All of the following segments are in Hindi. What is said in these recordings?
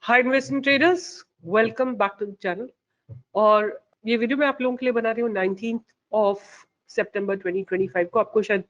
Hi investment traders, welcome back to the channel. और ये वीडियो मैं आप लोगों के लिए बना रही हूँ 19 ऑफ सितंबर 2025 को। आपको शायद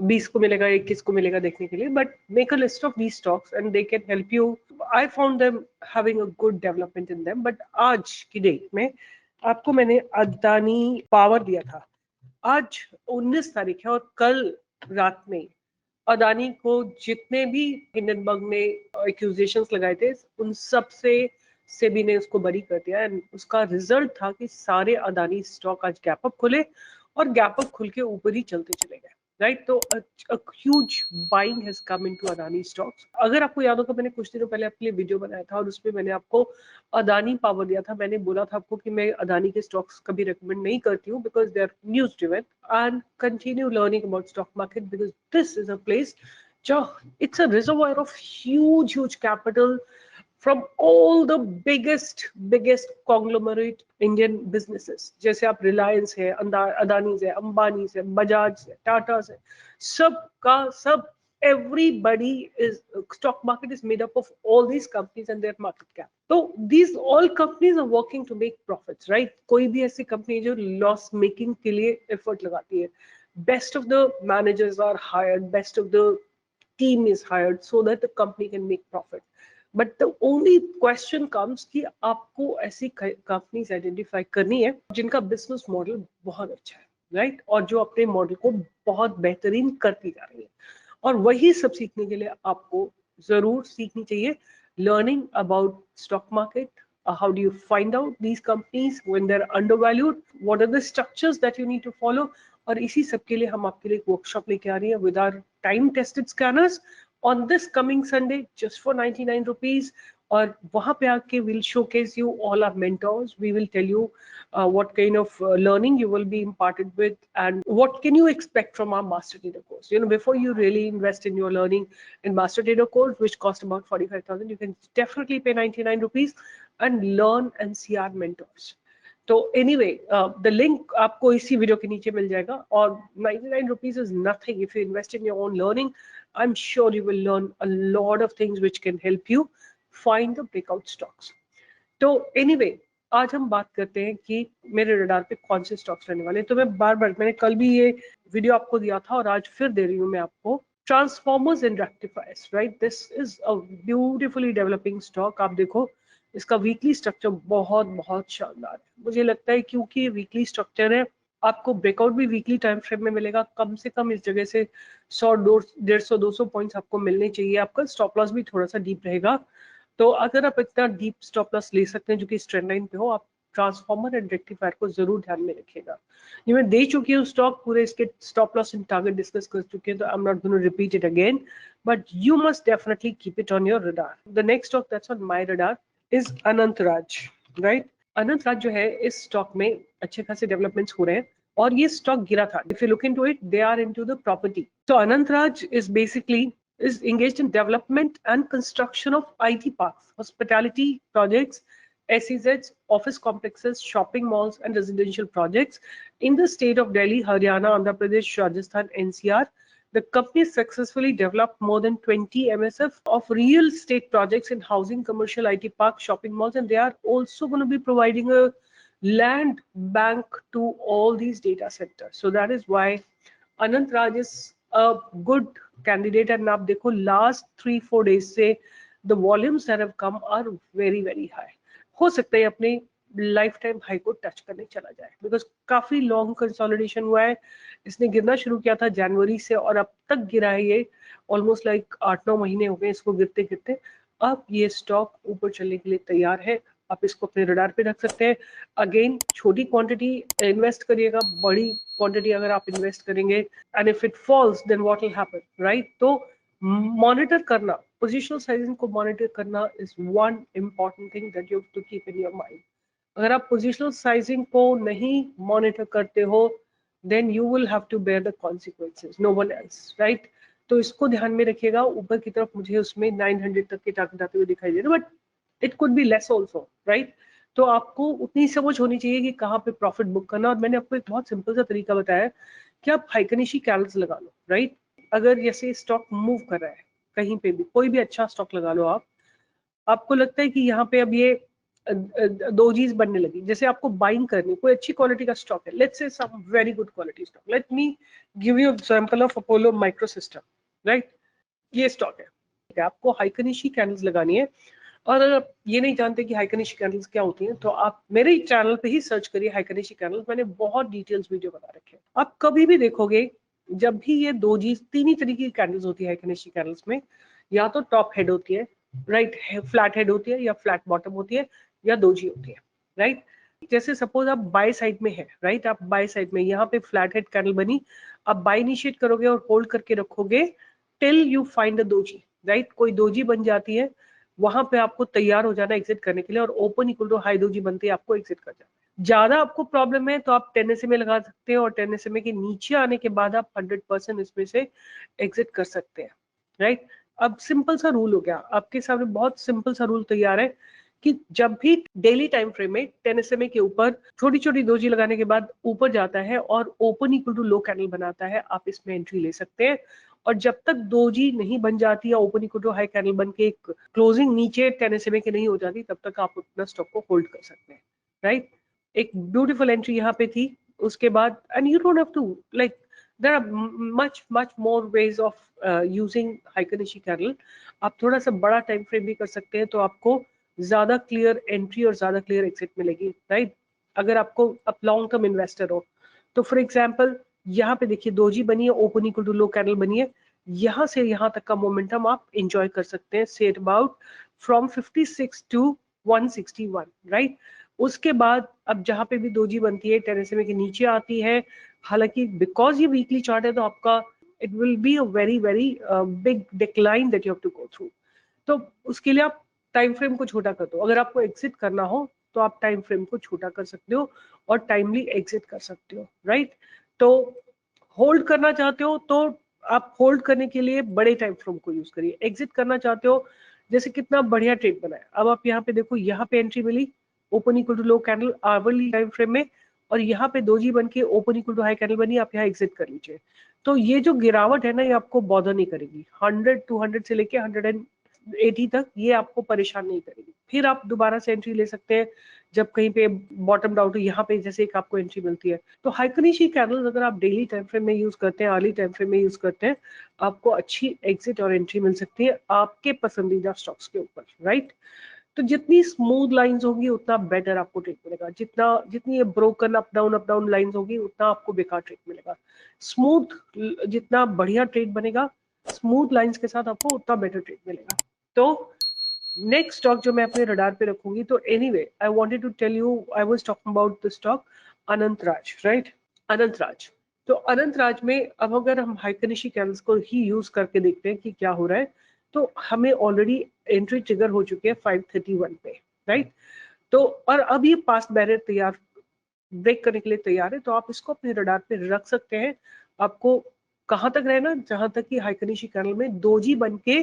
20 को मिलेगा, 21 को मिलेगा देखने के लिए, but make a list of these stocks and they can help you. I found them having a good development in them. But आज की डेट में आपको मैंने अदानी पावर दिया था। आज 19 तारीख है और कल रात में अदानी को जितने भी हिंडनबर्ग ने एक्यूजेशंस लगाए थे उन सब से सेबी ने उसको बरी कर दिया। एंड उसका रिजल्ट था कि सारे अदानी स्टॉक आज गैप अप खुले और गैप अप खुल के ऊपर ही चलते चले गए। राइट, तो huge buying has come into Adani stocks. अगर आपको याद होगा, मैंने कुछ दिनों पहले आपके लिए वीडियो बनाया था और उसमें मैंने आपको अदानी पावर दिया था। मैंने बोला था आपको कि मैं अदानी के स्टॉक्स कभी रिकमेंड नहीं करती हूँ because they R news driven, and continue learning about stock market because this is a place it's a reservoir of huge capital from all the biggest conglomerate Indian businesses. जैसे आप रिलायंस है, अदानी है, अंबानी है, बजाज है, टाटा है, सबका सब everybody is stock market is made up of all these companies and their market cap. So these all companies are working to make profits, right? कोई भी ऐसी कंपनी जो लॉस मेकिंग के लिए एफर्ट लगाती है, best of the managers are hired, best of the team is hired so that the company can make profit. But the only question comes कि आपको ऐसी कंपनीज आइडेंटिफाई करनी है जिनका बिजनेस मॉडल बहुत अच्छा है, राइट, और जो अपने मॉडल को बहुत बेहतरीन करती जा रही है। और वही सब सीखने के लिए आपको जरूर सीखनी चाहिए learning about stock market. How do you find out these companies when they're undervalued? What are the structures that you need to follow? और इसी सब के लिए हम आपके लिए एक वर्कशॉप लेके आ रही है with our time tested scanners on this coming Sunday just for 99 rupees. और वहां पे आके will showcase you all our mentors. We will tell you what kind of learning you will be imparted with and what can you expect from our master trader course. Before you really invest in your learning in master trader course, which cost about 45,000, you can definitely pay 99 rupees and learn and see our mentors. तो एनीवे द लिंक आपको इसी वीडियो के नीचे मिल जाएगा. और 99 rupees is nothing if you invest in your own learning. I am sure you will learn a lot of things which can help you find the breakout stocks. तो एनीवे आज हम बात करते हैं कि मेरे रडार पे कौन से स्टॉक्स रहने वाले हैं. तो मैं बार मैंने कल भी ये वीडियो आपको दिया था और आज फिर दे रही हूँ मैं आपको. Transformers and rectifiers, right, this is a beautifully developing stock. आप देखो इसका वीकली स्ट्रक्चर बहुत बहुत शानदार है. मुझे लगता है क्योंकि वीकली स्ट्रक्चर है, आपको ब्रेकआउट भी वीकली टाइम फ्रेम में मिलेगा. कम से कम इस जगह से 100, 150, 200 पॉइंट्स आपको मिलने चाहिए. आपका स्टॉप लॉस भी थोड़ा सा डीप रहेगा. तो अगर आप इतना डीप स्टॉप लॉस ले सकते हैं जो कि इस ट्रेंड लाइन पे हो, आप ट्रांसफॉर्मर एंड रेक्टिफायर को जरूर ध्यान में रखिएगा. ये मैं दे चुकी हूँ स्टॉक, पूरे इसके stop loss and target discuss कर चुके हैं, तो I am not going to repeat it again, but you must definitely keep it on your radar. The next stock that's on my radar is Anantraj, right. Anantraj जो है, इस स्टॉक में अच्छे खासे डेवलपमेंट्स हो रहे हैं और ये स्टॉक गिरा था. If you look into it, they are into the property. So Anantraj is basically engaged in development and construction of IT parks, hospitality projects, SEZs, office complexes, shopping malls, and residential projects in the state of Delhi, Haryana, Andhra Pradesh, Rajasthan, NCR. The company successfully developed more than 20 MSF of real estate projects in housing, commercial, IT parks, shopping malls, and they are also going to be providing a land bank to all these data centers. So that is why Anantraj is a good candidate. And आप देखो last 3-4 days से the volumes that have come are very high. हो सकता है अपने लाइफ टाइम हाई को टच करने चला जाए बिकॉज काफी लॉन्ग कंसोलिडेशन हुआ है. इसने गिरना शुरू किया था जनवरी से और अब तक गिरा है ये ऑलमोस्ट लाइक 8-9 महीने हो गए इसको गिरते गिरते. अब ये स्टॉक ऊपर चलने के लिए तैयार है. आप इसको अपने रडार पे रख सकते हैं. अगेन छोटी क्वांटिटी इन्वेस्ट करिएगा, बड़ी क्वांटिटी अगर आप इन्वेस्ट करेंगे and if it falls then what will happen, right. तो मॉनिटर करना, पोजिशनल साइजिंग को मॉनिटर करना is one important thing that you have to keep in your mind. अगर आप पोजिशनल साइजिंग को नहीं मॉनिटर करते हो then you will have to bear the consequences, no one else, right. तो इसको ध्यान में रखिएगा. ऊपर की तरफ मुझे उसमें 900 तक के टारगेट आते हुए दिखाई दे रहे, but it could be less also, right. तो आपको उतनी समझ होनी चाहिए कि कहाँ पे प्रॉफिट बुक करना. और मैंने आपको एक बहुत सिंपल सा तरीका बताया कि आप हाइकनिशी कैंडल्स लगा लो, राइट. अगर जैसे स्टॉक मूव कर रहा है, कहीं पे भी कोई भी अच्छा स्टॉक लगा लो आप, आपको लगता है कि यहाँ पे अब ये दो चीज बनने लगी, जैसे आपको बाइंग करनी, कोई अच्छी क्वालिटी का स्टॉक है, let's say some very good quality stock, let me give you example of Apollo Microsystem, right? ये स्टॉक है, आपको हाइकनिशी कैंडल्स लगानी है, और अगर आप ये नहीं जानते कि हाइकनिशी कैंडल्स क्या होती हैं, तो आप मेरे चैनल पे ही सर्च करिए हाइकनिशी कैंडल्स, मैंने बहुत डिटेल्स वीडियो बना रखे हैं। आप कभी भी देखोगे जब भी ये दो चीज, तीन ही तरीके की कैंडल्स होती है हाइकनिशी कैंडल्स में, या तो टॉप हेड होती है, राइट, फ्लैट हेड होती है, या फ्लैट बॉटम होती है, या दोजी होती है, राइट? जैसे सपोज आप बाय साइड में है, राइट, आप बाय साइड में, यहाँ पे फ्लैट हेड कैंडल बनी, आप बाय इनिशिएट करोगे और होल्ड करके रखोगे till you find a doji, right? कोई दोजी बन जाती है, वहां पे आपको तैयार हो जाना एग्जिट करने के लिए, और open equal to high doji बनती है, आपको एग्जिट कर जाना है। ज्यादा आपको प्रॉब्लम है तो आप 10 SMA लगा सकते हैं, और 10 SMA के नीचे आने के बाद आप 100% इसमें से एग्जिट कर सकते हैं, राइट? अब सिंपल सा रूल हो गया आपके सामने, बहुत सिंपल सा रूल तैयार है कि जब भी डेली टाइम फ्रेम में 10 SMA के ऊपर छोटी छोटी दोजी लगाने के बाद ऊपर जाता है और open equal to low candle बनाता है, आप इसमें एंट्री ले सकते हैं। और जब तक दोजी नहीं बन जाती या open equal to high candle बन के एक क्लोजिंग नीचे 10 SMA के नहीं हो जाती, तब तक आप अपना स्टॉक को होल्ड कर सकते हैं, राइट? एक ब्यूटीफुल एंट्री यहाँ पे थी, उसके बाद and you don't have to like, there are much more ways of using हाइकनिशी कैंडल। आप थोड़ा सा बड़ा टाइम फ्रेम भी कर सकते हैं, तो आपको ज्यादा क्लियर एंट्री और ज्यादा क्लियर एग्जिट मिलेगी, राइट? अगर आपको आप लॉन्ग टर्म इन्वेस्टर हो तो फॉर एग्जांपल यहाँ पे देखिए दोजी बनी है, open equal to low candle बनी है, यहाँ से यहाँ तक का मोमेंटम आप एंजॉय कर सकते हैं, say about from 56 to 161, right? उसके बाद अब जहां पे भी दोजी बनती है 10 SMA के नीचे आती है, हालांकि बिकॉज ये वीकली चार्ट है तो आपका it will be a very very big decline that you have to go through. तो उसके लिए आप टाइम फ्रेम को छोटा कर दो, अगर आपको एग्जिट करना हो तो आप टाइम फ्रेम को छोटा कर सकते हो और टाइमली एग्जिट कर सकते हो, राइट? तो होल्ड करना चाहते हो तो आप होल्ड करने के लिए बड़े टाइम फ्रेम को यूज करिए, एग्जिट करना चाहते हो, जैसे कितना बढ़िया ट्रेड बनाया, अब आप यहाँ पे देखो, यहाँ पे एंट्री मिली open equal to low candle hourly time frame में, और यहाँ पे दोजी बन के open equal to high candle बनी, आप यहाँ एग्जिट कर लीजिए। तो ये जो गिरावट है ना, ये आपको बॉदर नहीं करेगी, 100 200 से लेके 180 तक ये आपको परेशान नहीं करेगी। फिर आप दोबारा से एंट्री ले सकते हैं जब कहीं पे बॉटम डाउन, यहाँ पे जैसे एक आपको एंट्री मिलती है। तो हाइकनिशी कैंडल्स अगर आप डेली टाइम फ्रेम में यूज करते हैं, अर्ली टाइम फ्रेम में यूज करते हैं, आपको अच्छी एग्जिट और एंट्री मिल सकती है आपके पसंदीदा स्टॉक्स के ऊपर, राइट? तो जितनी स्मूथ लाइंस होगी उतना बेटर आपको ट्रेड मिलेगा, जितनी ये ब्रोकन अप डाउन लाइंस होगी उतना आपको बेकार ट्रेड मिलेगा। स्मूथ, जितना बढ़िया ट्रेड बनेगा स्मूथ लाइंस के साथ, आपको उतना बेटर ट्रेड मिलेगा। तो नेक्स्ट स्टॉक जो मैं अपने रडार पे रखूंगी, तो anyway I wanted to tell you, I was talking about the stock Anantraj, right? Anantraj, तो अनंतराज में अब अगर हम हाइकनिशी कैंडल्स को ही यूज करके देखते हैं कि क्या हो रहा है, तो हमें ऑलरेडी एंट्री ट्रिगर हो चुकी है 531 पे, राइट? तो और अब ये पास्ट बैरियर तैयार, ब्रेक करने के लिए तैयार है, तो आप इसको अपने रडार पे रख सकते हैं। आपको कहां तक रहना, जहां तक कि हाइकनिशी कैंडल में दोजी बन के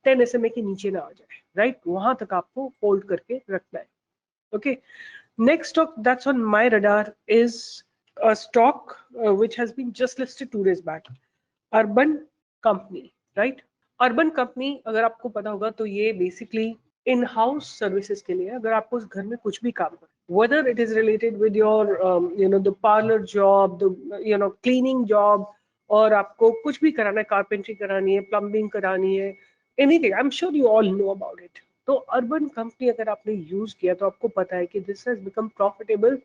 10 SMA के नीचे ना आ जाए, राइट? वहां तक आपको होल्ड करके रखना है, okay? Next stock that's on my radar is a stock which has been just listed 2 days back, Urban Company, right? Urban Company, अगर आपको पता होगा तो ये बेसिकली इन हाउस सर्विसेज के लिए, अगर आपको उस घर में कुछ भी काम करना, whether it is related with your the parlor job, the cleaning job, और आपको कुछ भी कराना है, कारपेंट्री करानी है, प्लम्बिंग करानी है, anything, I am sure you all know about it. तो अर्बन कंपनी अगर आपने यूज किया तो आपको पता है कि this has become profitable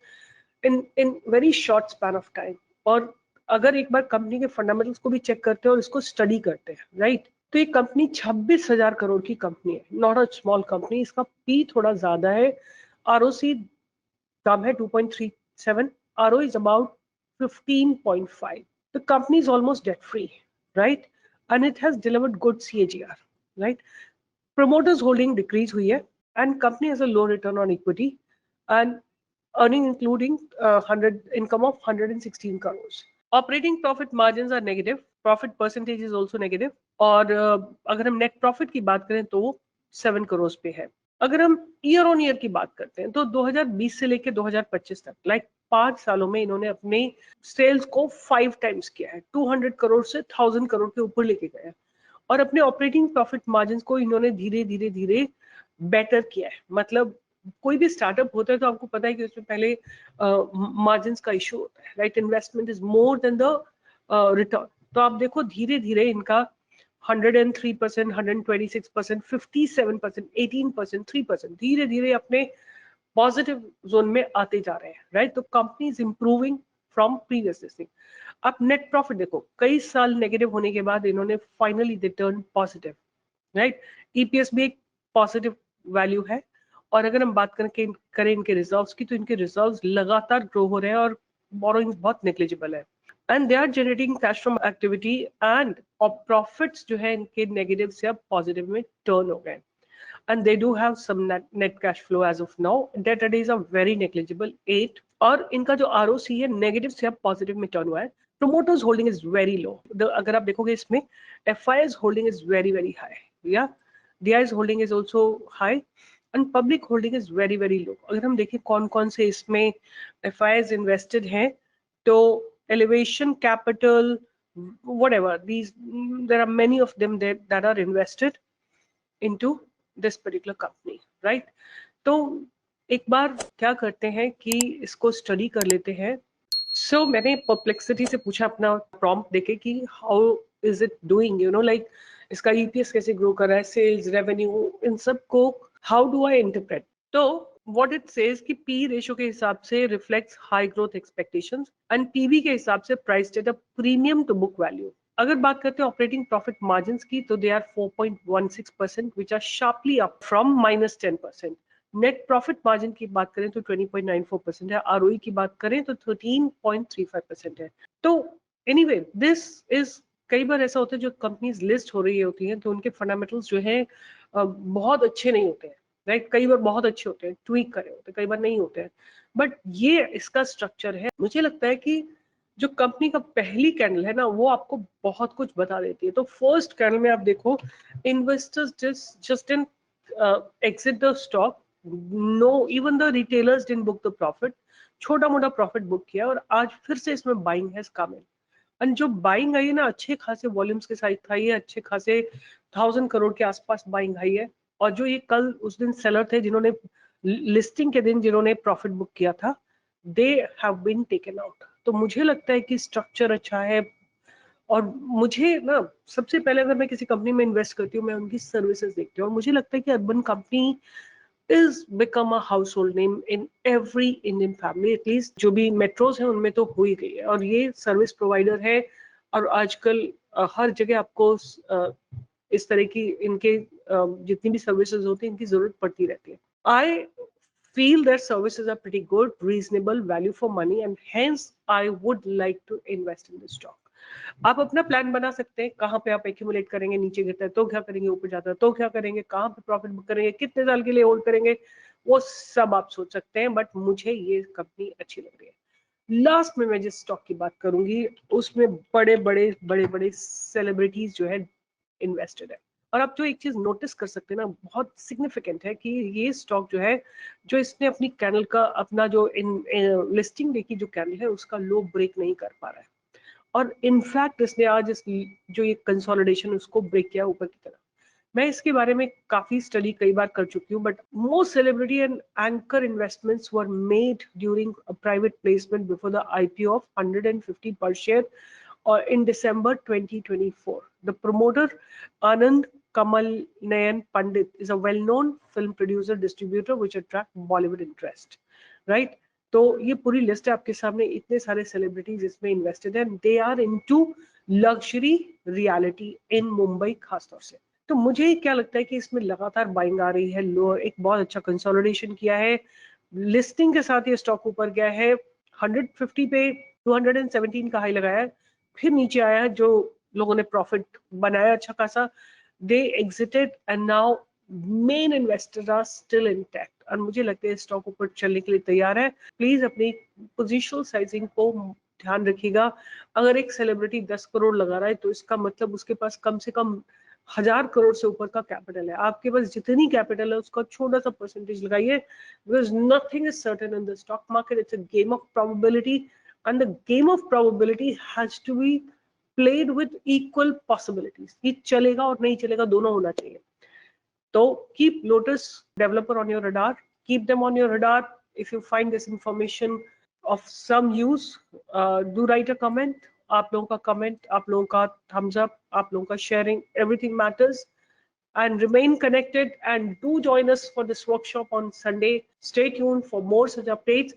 in very short span of time. और अगर एक बार कंपनी के फंडामेंटल्स को भी चेक करते हैं और इसको स्टडी करते हैं, राइट, तो ये कंपनी 26,000 करोड़ की कंपनी है, नॉट अ स्मॉल कंपनी। इसका पी थोड़ा ज्यादा है, आरओसी कम है 2.37, ROE is about 15.5. The company is almost debt free, right? And it has delivered good CAGR, right? Promoters holding decrease हुई है, and company has a low return on equity and earning including 100 income of 116 crores. Operating profit margins are negative, profit percentage is also negative, और अगर हम net profit की बात करें तो वो 7 crores पे है। अगर हम ईयर ऑन ईयर की बात करते हैं तो 2020 से लेके 2025 तक, लाइक 5 सालों में इन्होंने अपने सेल्स को 5 टाइम्स किया है, 200 करोड़ से 1000 करोड़ के ऊपर लेके गए, और अपने ऑपरेटिंग प्रॉफिट मार्जिन को इन्होंने धीरे धीरे धीरे बेटर किया है। मतलब कोई भी स्टार्टअप होता है तो आपको पता है कि उसमें पहले मार्जिन का इशू होता है, right? Investment is more than the return. तो आप देखो धीरे धीरे इनका 103%, 126%, 57%, 18%, 3% धीरे धीरे अपने पॉजिटिव जोन में आते जा रहे हैं, राइट? तो company is improving from previous listing. अब नेट प्रॉफिट देखो, कई साल नेगेटिव होने के बाद इन्होंने finally return positive, right? EPS भी एक पॉजिटिव वैल्यू है। और अगर हम बात करें इनके रिजर्व्स की, तो इनके रिजर्व्स लगातार ग्रो हो रहे हैं और बोरोइंग्स बहुत नेग्लिजिबल है। And they are generating cash from activity and और प्रॉफिट्स जो है इनके नेगेटिव से अब पॉजिटिव में टर्न हो गए। And they do have some net cash flow as of now. Debt days are very negligible, 8. और इनका जो ROC है नेगेटिव से अब पॉजिटिव में टर्न हुआ है। Promoters holding is very low. अगर आप देखोगे इसमें FIS holding is very very high, या DI's holding is also high and public holding is very very low. अगर हम देखें कौन कौन से इसमें FIS इन्वेस्टेड हैं, तो elevation capital, whatever these, there are many of them that are invested into this particular company, right? तो एक बार क्या करते हैं कि इसको स्टडी कर लेते हैं। सो मैंने परप्लेक्सिटी से पूछा अपना प्रॉम्प्ट देके कि how is it doing, you know, like इसका ईपीएस कैसे ग्रो कर रहा है, सेल्स, रेवेन्यू, इन सब को हाउ डू आई इंटरप्रेट? तो व्हाट इट सेज कि पी रेशियो के हिसाब से reflects high growth expectations and PV के हिसाब से priced at a premium to book value. अगर बात करते हैं ऑपरेटिंग प्रॉफिट मार्जिन्स की, तो they are 4.16%, which are sharply up from -10%। Net profit margin की बात करें तो 20.94% है। आरओई की बात करें तो 13.35% है। तो एनीवे दिस इज, कई बार ऐसा होता है जो कंपनीज लिस्ट हो रही होती हैं तो उनके फंडामेंटल्स जो है बहुत अच्छे नहीं होते हैं, राइट? कई बार बहुत अच्छे होते हैं, ट्वीक करे होते हैं, कई बार नहीं होते हैं, बट ये इसका स्ट्रक्चर है। मुझे लगता है कि जो कंपनी का पहली कैंडल है ना, वो आपको बहुत कुछ बता देती है। तो फर्स्ट कैंडल में आप देखो, investors just in exit the stock, no even the retailers didn't book the profit, छोटा मोटा प्रॉफिट बुक किया और आज फिर से इसमें buying has come in. And जो बाइंग आई है ना, अच्छे खासे वॉल्यूम्स के साथ आई है, अच्छे खासे 1000 करोड़ के आसपास बाइंग आई है। और जो ये कल उस दिन सेलर थे जिन्होंने लिस्टिंग के दिन जिन्होंने प्रॉफिट बुक किया था, they have been taken out. तो मुझे लगता है कि स्ट्रक्चर अच्छा है। और मुझे ना, सबसे पहले अगर मैं किसी कंपनी में इन्वेस्ट करती हूँ, मैं उनकी सर्विसेज देखती हूँ और मुझे लगता है कि urban company is become a house hold name in every Indian family. At least जो भी मेट्रोज हैं उनमें तो हो ही गई है, और ये सर्विस प्रोवाइडर है। और आजकल हर जगह आपको इस तरह की इनके जितनी भी सर्विसेज होती हैं इनकी जरूरत पड़ती रहती है। आई feel their services are pretty good, reasonable value for money, and hence I would like to invest in this stock. आप अपना प्लान बना सकते हैं, कहाँ पे आप एक्यूमुलेट करेंगे, नीचे गिरता है तो क्या करेंगे, ऊपर जाता है तो क्या करेंगे, कहाँ पे प्रॉफिट बुक करेंगे, कितने साल के लिए होल्ड करेंगे, वो सब आप सोच सकते हैं। बट मुझे ये कंपनी अच्छी लग रही है। लास्ट में मैं जिस स्टॉक की बात करूंगी उसमें बड़े बड़े सेलिब्रिटीज जो है इन्वेस्टेड है। और आप जो एक चीज नोटिस कर सकते हैं ना, बहुत सिग्निफिकेंट है कि ये स्टॉक जो है, जो इसने अपनी कैंडल का अपना जो लिस्टिंग देखी जो कैंडल है उसका लो ब्रेक नहीं कर पा रहा है। और इनफैक्ट इसने आज जो ये कंसोलिडेशन उसको ब्रेक किया ऊपर की तरफ। मैं इसके बारे में काफी स्टडी कई बार कर चुकी हूँ, but most celebrity and anchor investments were made during a private placement before the IPO of 150 पर share or in December 2024. The promoter Anand Kamal Nayan Pandit is a well-known film producer distributor which attract Bollywood interest, right? तो ये पूरी लिस्ट है आपके सामने, इतने सारे सेलिब्रिटीज इसमें इन्वेस्टेड हैं। They are into luxury reality in Mumbai खासतौर से। तो मुझे क्या लगता है कि इसमें लगातार बाइंग आ रही है, लो एक बहुत अच्छा कंसोलिडेशन किया है, लिस्टिंग के साथ ये स्टॉक ऊपर गया है, 150 पे 217 का हाई लगाया है, फिर नीचे आया, जो लोगों ने प्रॉफिट बनाया अच्छा खासा, they exited and now main investors are still intact. और मुझे लगता है स्टॉक ऊपर चलने के लिए तैयार है। प्लीज अपनी पोजिशनल साइजिंग को ध्यान रखिएगा। अगर एक सेलिब्रिटी 10 करोड़ लगा रहा है तो इसका मतलब उसके पास कम से कम 1000 करोड़ से ऊपर का कैपिटल है। आपके पास जितनी कैपिटल है उसका छोटा सा परसेंटेज लगाइए, because nothing is certain in the stock market, it's a game of probability and the game of probability has to be played with equal possibilities. ये चलेगा और नहीं चलेगा दोनों होना चाहिए। So keep Lotus developer on your radar. Keep them on your radar. If you find this information of some use, do write a comment. आप लोगों का comment, आप लोगों का thumbs up, आप लोगों का sharing, everything matters. And remain connected, and do join us for this workshop on Sunday. Stay tuned for more such updates,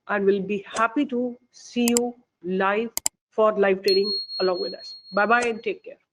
and we'll be happy to see you live for live trading along with us. Bye bye and take care.